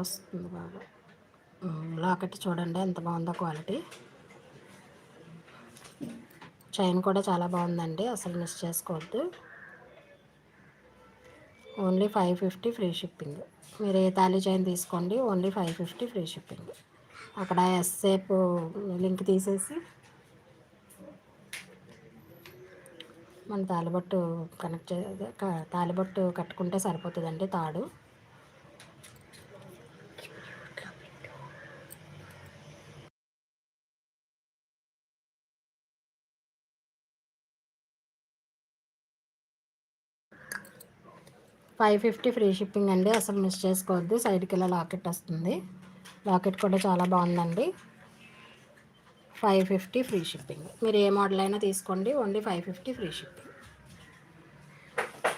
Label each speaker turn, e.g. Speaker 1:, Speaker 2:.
Speaker 1: వస్తుంది బాగా. లాకెట్ చూడండి ఎంత బాగుందో క్వాలిటీ. చైన్ కూడా చాలా బాగుందండి, అసలు మిస్ చేసుకోవద్దు. Only 550 free shipping. మీరు ఏ తాళి చైన్ తీసుకోండి, ఓన్లీ 550 ఫ్రీ షిప్పింగ్. అక్కడ ఎస్సేపు లింక్ తీసేసి మన తాలిబొట్టు కనెక్ట్ తాలిబొట్టు కట్టుకుంటే సరిపోతుందండి తాడు. $550 ఫ్రీ షిప్పింగ్ అండి, అసలు మిస్ చేసుకోవద్దు. సైడ్కి ఇలా లాకెట్ వస్తుంది, లాకెట్ కూడా చాలా బాగుందండి. 550 ఫ్రీ షిప్పింగ్. మీరు ఏ మోడల్ అయినా తీసుకోండి, ఓన్లీ 550 ఫ్రీ షిప్పింగ్.